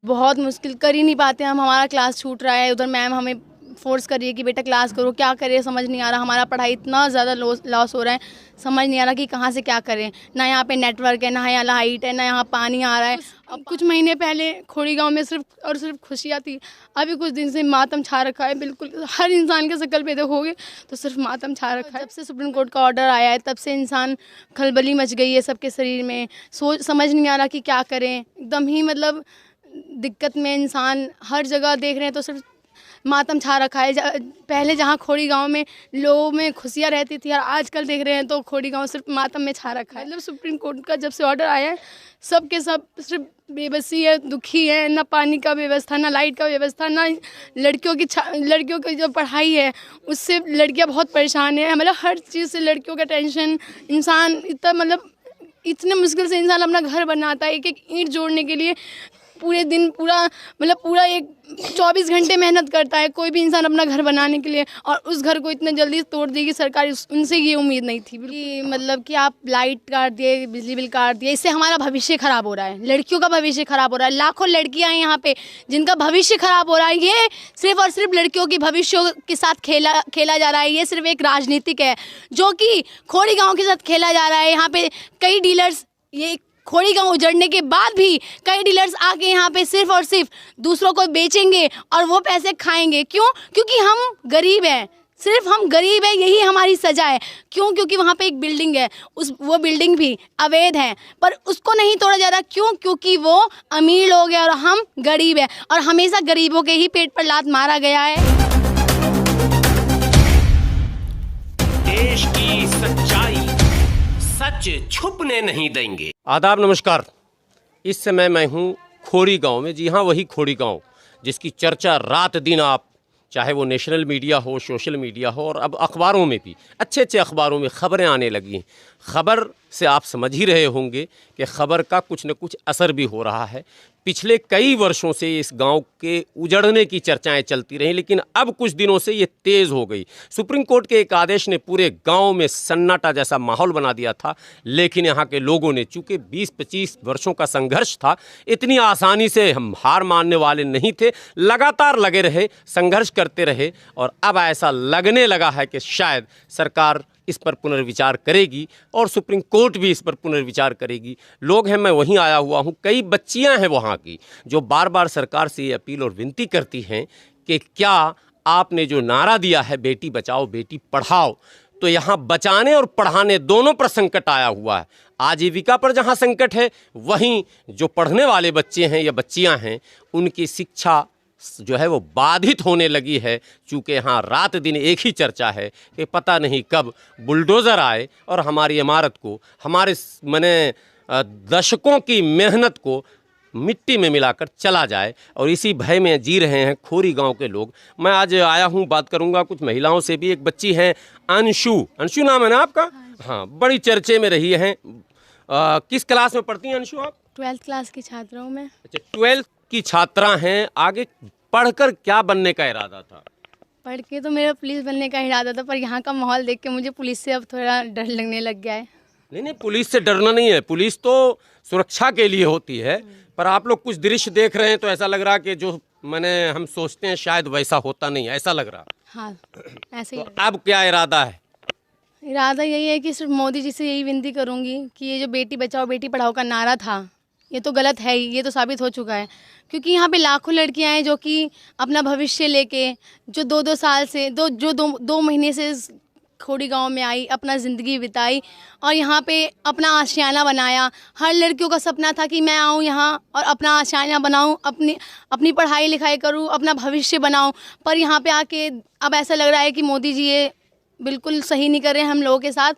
बहुत मुश्किल कर ही नहीं पाते हम, हमारा क्लास छूट रहा है, उधर मैम हमें फोर्स कर रही है कि बेटा क्लास करो, क्या करें समझ नहीं आ रहा, हमारा पढ़ाई इतना ज़्यादा लॉस हो रहा है, समझ नहीं आ रहा कि कहाँ से क्या करें। ना यहाँ पे नेटवर्क है, ना यहाँ लाइट है, ना यहाँ पानी आ रहा है। अब कुछ महीने पहले खोड़ी गांव में सिर्फ खुशियाँ थी, अभी कुछ दिन से मातम छा रखा है। बिल्कुल हर इंसान के शक्ल पे देखोगे तो सिर्फ मातम छा रखा है। जब से सुप्रीम कोर्ट का ऑर्डर आया है तब से इंसान खलबली मच गई है सबके शरीर में, समझ नहीं आ रहा कि क्या करें। एकदम ही मतलब दिक्कत में इंसान, हर जगह देख रहे हैं तो सिर्फ मातम छा रखा है। पहले जहाँ खोड़ी गांव में लोगों में खुशियाँ रहती थी और आजकल देख रहे हैं तो खोड़ी गांव सिर्फ मातम में छा रखा है। मतलब सुप्रीम कोर्ट का जब से ऑर्डर आया है सब के सब सिर्फ बेबसी है, दुखी है। ना पानी का व्यवस्था, ना लाइट का व्यवस्था, ना लड़कियों की जो पढ़ाई है उससे लड़कियां बहुत परेशान है। मतलब हर चीज़ से लड़कियों का टेंशन, इंसान इतना मतलब इतने मुश्किल से इंसान अपना घर बनाता है, एक एक ईंट जोड़ने के लिए पूरे दिन पूरा एक 24 घंटे मेहनत करता है कोई भी इंसान अपना घर बनाने के लिए, और उस घर को इतने जल्दी तोड़ देगी सरकार, उनसे ये उम्मीद नहीं थी कि मतलब कि आप लाइट काट दिए, बिजली बिल काट दिए, इससे हमारा भविष्य खराब हो रहा है, लड़कियों का भविष्य खराब हो रहा है। लाखों लड़कियां हैं यहाँ पे जिनका भविष्य खराब हो रहा है। ये सिर्फ और सिर्फ लड़कियों के भविष्य के साथ खेला जा रहा है। ये सिर्फ एक राजनीतिक है जो कि खोड़ी गाँव के साथ खेला जा रहा है। यहाँ पे कई डीलर्स, ये खोड़ी गांव उजड़ने के बाद भी कई डीलर्स आके यहाँ पे सिर्फ और सिर्फ दूसरों को बेचेंगे और वो पैसे खाएंगे। क्यों? क्योंकि हम गरीब हैं, सिर्फ हम गरीब हैं, यही हमारी सजा है। क्यों? क्योंकि वहाँ पे एक बिल्डिंग है, वो बिल्डिंग भी अवैध है पर उसको नहीं तोड़ा जा रहा। क्यों? क्योंकि वो अमीर लोग हैं और हम गरीब हैं, और हमेशा गरीबों के ही पेट पर लात मारा गया है। देश की सच्चाई सच छुपने नहीं देंगे। आदाब, नमस्कार। इस समय मैं हूँ खोड़ी गांव में। जी हाँ, वही खोड़ी गांव जिसकी चर्चा रात दिन आप, चाहे वो नेशनल मीडिया हो, सोशल मीडिया हो, और अब अखबारों में भी अच्छे अच्छे अखबारों में खबरें आने लगी हैं। खबर से आप समझ ही रहे होंगे कि खबर का कुछ न कुछ असर भी हो रहा है। पिछले कई वर्षों से इस गांव के उजड़ने की चर्चाएं चलती रहीं, लेकिन अब कुछ दिनों से ये तेज़ हो गई। सुप्रीम कोर्ट के एक आदेश ने पूरे गांव में सन्नाटा जैसा माहौल बना दिया था, लेकिन यहाँ के लोगों ने, चूँकि 20-25 वर्षों का संघर्ष था, इतनी आसानी से हम हार मानने वाले नहीं थे। लगातार लगे रहे, संघर्ष करते रहे, और अब ऐसा लगने लगा है कि शायद सरकार इस पर पुनर्विचार करेगी और सुप्रीम कोर्ट भी इस पर पुनर्विचार करेगी। लोग हैं, मैं वहीं आया हुआ हूं, कई बच्चियां हैं वहां की जो बार बार सरकार से ये अपील और विनती करती हैं कि क्या आपने जो नारा दिया है बेटी बचाओ बेटी पढ़ाओ, तो यहाँ बचाने और पढ़ाने दोनों पर संकट आया हुआ है। आजीविका पर जहाँ संकट है, वहीं जो पढ़ने वाले बच्चे हैं या बच्चियाँ हैं उनकी शिक्षा जो है वो बाधित होने लगी है। चूँकि यहाँ रात दिन एक ही चर्चा है कि पता नहीं कब बुलडोज़र आए और हमारी इमारत को, हमारे दशकों की मेहनत को मिट्टी में मिलाकर चला जाए, और इसी भय में जी रहे हैं खोड़ी गांव के लोग। मैं आज आया हूं, बात करूंगा कुछ महिलाओं से भी। एक बच्ची हैं अंशु नाम है ना आपका? हाँ, बड़ी चर्चे में रही हैं। किस क्लास में पढ़ती हैं अंशु आप? 12th क्लास की छात्रा हूँ मैं। अच्छा, 12th की छात्रा हैं। आगे पढ़कर क्या बनने का इरादा था? पढ़ के तो मेरा पुलिस बनने का इरादा था, पर यहाँ का माहौल देख के मुझे पुलिस से अब थोड़ा डर लगने लग गया है। नहीं, पुलिस से डरना नहीं है, पुलिस तो सुरक्षा के लिए होती है। पर आप लोग कुछ दृश्य देख रहे हैं तो ऐसा लग रहा कि जो हम सोचते हैं शायद वैसा होता नहीं, ऐसा लग रहा। हाँ, ऐसे ही। तो अब क्या इरादा है? इरादा यही है कि सिर्फ मोदी जी से यही विनती करूँगी कि ये जो बेटी बचाओ बेटी पढ़ाओ का नारा था, ये तो गलत है ही, ये तो साबित हो चुका है। क्योंकि यहाँ पे लाखों लड़कियाँ हैं जो कि अपना भविष्य लेके, जो 2-2 साल से दो महीने से खोड़ी गांव में आई, अपना ज़िंदगी बिताई और यहाँ पे अपना आशियाना बनाया। हर लड़कियों का सपना था कि मैं आऊँ यहाँ और अपना आशियाना बनाऊँ, अपनी पढ़ाई लिखाई करूँ, अपना भविष्य बनाऊँ। पर यहाँ पे आके अब ऐसा लग रहा है कि मोदी जी ये बिल्कुल सही नहीं कर रहे हैं हम लोगों के साथ,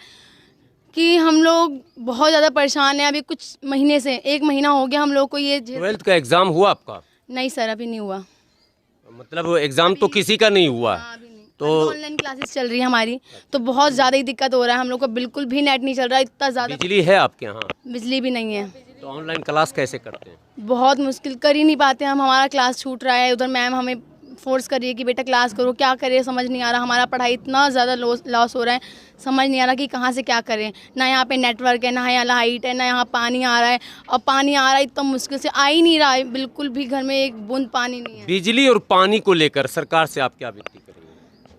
कि हम लोग बहुत ज़्यादा परेशान हैं। अभी कुछ महीने से, 1 महीना हो गया हम लोग को ये। 12th का एग्ज़ाम हुआ आपका? नहीं सर, अभी नहीं हुआ। मतलब एग्ज़ाम तो किसी का नहीं हुआ? अभी नहीं। तो ऑनलाइन क्लासेस चल रही है हमारी, तो बहुत ज़्यादा ही दिक्कत हो रहा है हम लोग को। बिल्कुल भी नेट नहीं चल रहा, इतना ज़्यादा। बिजली है आपके यहाँ? बिजली भी नहीं है। तो ऑनलाइन क्लास कैसे करते हैं? बहुत मुश्किल कर ही नहीं पाते हम, हमारा क्लास छूट रहा है, उधर मैम हमें फोर्स कर रही है कि बेटा क्लास करो, क्या करें समझ नहीं आ रहा। हमारा पढ़ाई इतना ज़्यादा लॉस हो रहा है, समझ नहीं आ रहा कि कहाँ से क्या करें। ना यहाँ पे नेटवर्क है, ना यहाँ लाइट है, ना यहाँ पानी आ रहा है। और पानी आ रहा है इतना मुश्किल से, आ ही नहीं रहा है बिल्कुल भी, घर में एक बूंद पानी नहीं है। बिजली और पानी को लेकर सरकार से आप क्या विनती करेंगे?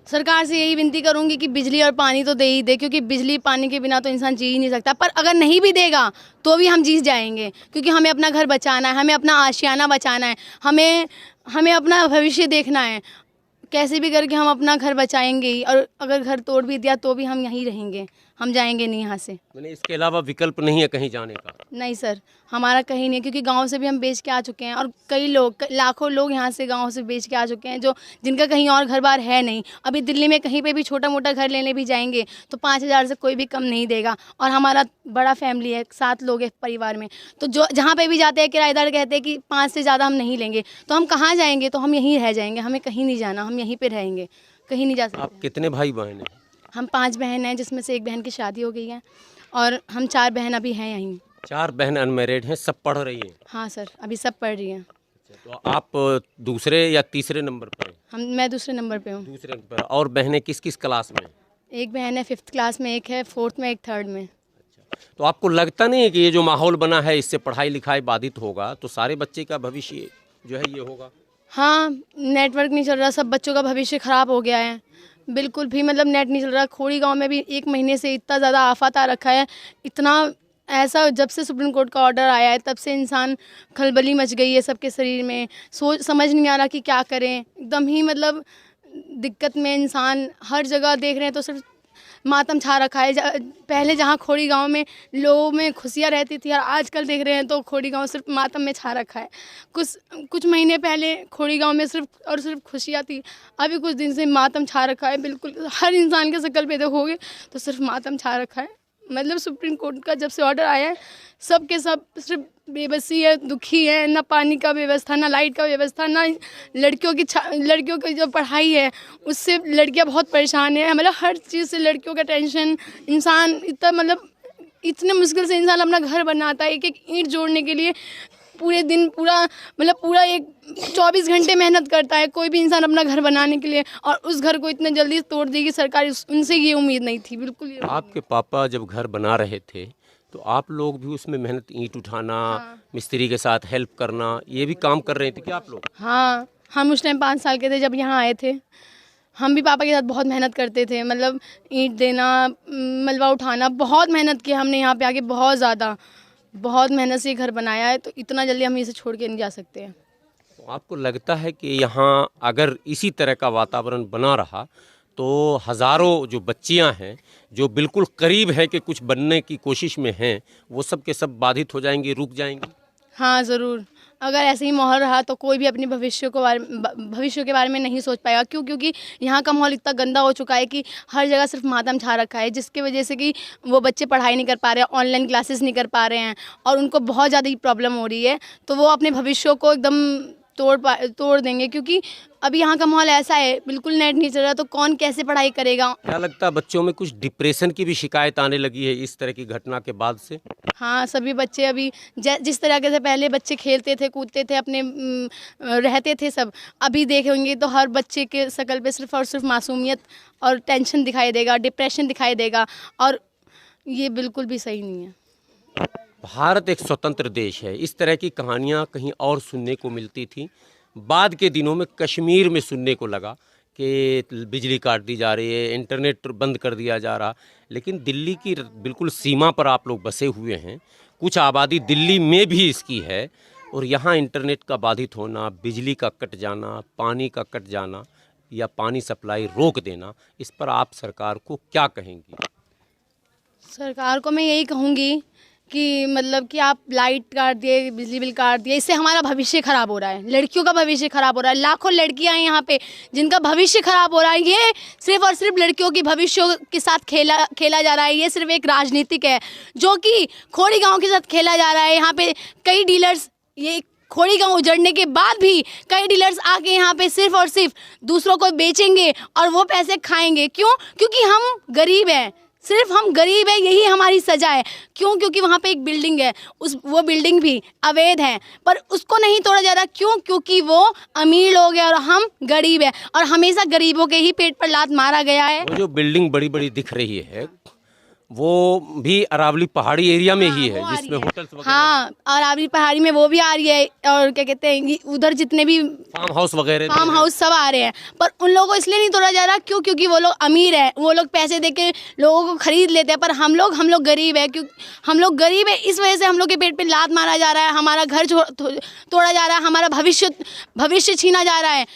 सरकार से यही विनती करूंगी कि बिजली और पानी तो दे ही दे, क्योंकि बिजली पानी के बिना तो इंसान जी ही नहीं सकता। पर अगर नहीं भी देगा तो भी हम जीत जाएंगे, क्योंकि हमें अपना घर बचाना है, हमें अपना आशियाना बचाना है, हमें अपना भविष्य देखना है। कैसे भी करके हम अपना घर बचाएंगे ही, और अगर घर तोड़ भी दिया तो भी हम यहीं रहेंगे, हम जाएंगे नहीं यहाँ से। मैंने इसके अलावा विकल्प नहीं है कहीं जाने का? नहीं सर, हमारा कहीं नहीं, क्योंकि गांव से भी हम बेच के आ चुके हैं, और कई लोग, लाखों लोग यहाँ से गांव से बेच के आ चुके हैं, जो जिनका कहीं और घर बार है नहीं। अभी दिल्ली में कहीं पे भी छोटा मोटा घर लेने भी जाएंगे तो 5,000 से कोई भी कम नहीं देगा। और हमारा बड़ा फैमिली है, 7 लोग हैं परिवार में, तो जो जहाँ पर भी जाते हैं किराएदार कहते हैं कि 5 से ज़्यादा हम नहीं लेंगे। तो हम कहाँ जाएंगे? तो हम यहीं रह जाएंगे, हमें कहीं नहीं जाना, हम यहीं पर रहेंगे, कहीं नहीं जा सकते। आप कितने भाई बहन हैं? हम 5 बहन हैं, जिसमें से एक बहन की शादी हो गई है, और हम 4 बहन अभी हैं यहीं। 4 बहन अनमैरिड हैं, सब पढ़ रही हैं? हाँ सर, अभी सब पढ़ रही हैं। तो आप दूसरे या तीसरे नंबर पर हैं? मैं दूसरे नंबर पे हूँ। दूसरे नंबर पर। और बहनें किस किस क्लास में? एक बहन है 5th क्लास में, एक है 4th में, एक 3rd में। तो आपको लगता नहीं है कि ये जो माहौल बना है इससे पढ़ाई लिखाई बाधित होगा, तो सारे बच्चे का भविष्य जो है ये होगा? हाँ, नेटवर्क नहीं चल रहा, सब बच्चों का भविष्य ख़राब हो गया है। बिल्कुल भी मतलब नेट नहीं चल रहा। खोड़ी गांव में भी 1 महीने से इतना ज़्यादा आफत आ रखा है, इतना ऐसा, जब से सुप्रीम कोर्ट का ऑर्डर आया है तब से इंसान खलबली मच गई है सबके शरीर में। समझ नहीं आ रहा कि क्या करें, एकदम ही मतलब दिक्कत में इंसान। हर जगह देख रहे हैं तो सिर्फ मातम छा रखा है। पहले जहाँ खोड़ी गांव में लोगों में खुशियाँ रहती थी, और आजकल देख रहे हैं तो खोड़ी गांव सिर्फ मातम में छा रखा है। कुछ महीने पहले खोड़ी गांव में सिर्फ खुशियाँ थी, अभी कुछ दिन से मातम छा रखा है। बिल्कुल हर इंसान के शक्ल पे देखोगे तो सिर्फ मातम छा रखा है। मतलब सुप्रीम कोर्ट का जब से ऑर्डर आया है, सब के सब सिर्फ बेबसी है, दुखी है। ना पानी का व्यवस्था, ना लाइट का व्यवस्था, ना लड़कियों की जो पढ़ाई है उससे लड़कियां बहुत परेशान है। मतलब हर चीज़ से लड़कियों का टेंशन। इंसान इतना मतलब इतने मुश्किल से इंसान अपना घर बनाता है, एक एक ईंट जोड़ने के लिए पूरे दिन पूरा एक 24 घंटे मेहनत करता है कोई भी इंसान अपना घर बनाने के लिए, और उस घर को इतने जल्दी तोड़ देगी सरकार, उनसे ये उम्मीद नहीं थी बिल्कुल। आपके पापा जब घर बना रहे थे तो आप लोग भी उसमें मेहनत, ईंट उठाना, हाँ। मिस्त्री के साथ हेल्प करना, ये भी काम कर रहे थे क्या आप लोग? हाँ, हम उस टाइम 5 साल के थे जब यहाँ आए थे। हम भी पापा के साथ बहुत मेहनत करते थे, मतलब ईंट देना, मलबा उठाना, बहुत मेहनत की हमने यहाँ पे आके, बहुत मेहनत से घर बनाया है। तो इतना जल्दी हम इसे छोड़ के नहीं जा सकते हैं। तो आपको लगता है कि यहाँ अगर इसी तरह का वातावरण बना रहा तो हज़ारों जो बच्चियाँ हैं जो बिल्कुल करीब है कि कुछ बनने की कोशिश में हैं, वो सब के सब बाधित हो जाएंगी, रुक जाएंगी? हाँ ज़रूर, अगर ऐसे ही माहौल रहा तो कोई भी अपने भविष्य के बारे में नहीं सोच पाएगा। क्योंकि यहाँ का माहौल इतना गंदा हो चुका है कि हर जगह सिर्फ मातम छा रखा है, जिसकी वजह से कि वो बच्चे पढ़ाई नहीं कर पा रहे हैं, ऑनलाइन क्लासेस नहीं कर पा रहे हैं, और उनको बहुत ज़्यादा ही प्रॉब्लम हो रही है। तो वो अपने भविष्य को एकदम तोड़ देंगे, क्योंकि अभी यहाँ का माहौल ऐसा है, बिल्कुल नेट नहीं चल रहा, तो कौन कैसे पढ़ाई करेगा। क्या लगता है बच्चों में कुछ डिप्रेशन की भी शिकायत आने लगी है इस तरह की घटना के बाद से? हाँ, सभी बच्चे अभी जिस तरह से पहले बच्चे खेलते थे, कूदते थे, अपने रहते थे सब, अभी देखेंगे तो हर बच्चे के शक्ल पे सिर्फ और सिर्फ मासूमियत और टेंशन दिखाई देगा, डिप्रेशन दिखाई देगा, और ये बिल्कुल भी सही नहीं है। भारत एक स्वतंत्र देश है, इस तरह की कहानियाँ कहीं और सुनने को मिलती थी। बाद के दिनों में कश्मीर में सुनने को लगा कि बिजली काट दी जा रही है, इंटरनेट बंद कर दिया जा रहा। लेकिन दिल्ली की बिल्कुल सीमा पर आप लोग बसे हुए हैं, कुछ आबादी दिल्ली में भी इसकी है, और यहाँ इंटरनेट का बाधित होना, बिजली का कट जाना, पानी का कट जाना या पानी सप्लाई रोक देना, इस पर आप सरकार को क्या कहेंगी? सरकार को मैं यही कहूँगी कि मतलब कि आप लाइट काट दिए, बिजली बिल काट दिए, इससे हमारा भविष्य ख़राब हो रहा है, लड़कियों का भविष्य ख़राब हो रहा है। लाखों लड़कियां हैं यहाँ पे जिनका भविष्य ख़राब हो रहा है। ये सिर्फ और सिर्फ लड़कियों की भविष्य के साथ खेला जा रहा है। ये सिर्फ एक राजनीतिक है जो कि खोड़ी गाँव के साथ खेला जा रहा है। यहाँ पे कई डीलर्स, ये खोड़ी गाँव उजड़ने के बाद भी कई डीलर्स आके यहाँ पे सिर्फ और सिर्फ दूसरों को बेचेंगे और वो पैसे खाएंगे। क्यों? क्योंकि हम गरीब हैं, सिर्फ हम गरीब है, यही हमारी सज़ा है। क्यों? क्योंकि वहाँ पे एक बिल्डिंग है, वो बिल्डिंग भी अवैध है, पर उसको नहीं तोड़ा जा रहा। क्यों? क्योंकि वो अमीर लोग हैं और हम गरीब हैं, और हमेशा गरीबों के ही पेट पर लात मारा गया है। वो जो बिल्डिंग बड़ी बड़ी दिख रही है वो भी अरावली पहाड़ी एरिया में ही है, जिसमें होटल्स वगैरह। हाँ, अरावली पहाड़ी में वो भी आ रही है, और क्या कहते हैं उधर जितने भी फार्म हाउस वगैरह, फार्म हाउस सब आ रहे हैं, पर उन लोगों को इसलिए नहीं तोड़ा जा रहा। क्यों? क्योंकि वो लोग अमीर हैं, वो लोग पैसे दे के लोगों को खरीद लेते हैं, पर हम लोग गरीब है। क्योंकि हम लोग गरीब है, इस वजह से हम लोग के पेट पे लात मारा जा रहा है, हमारा घर तोड़ा जा रहा है, हमारा भविष्य छीना जा रहा है।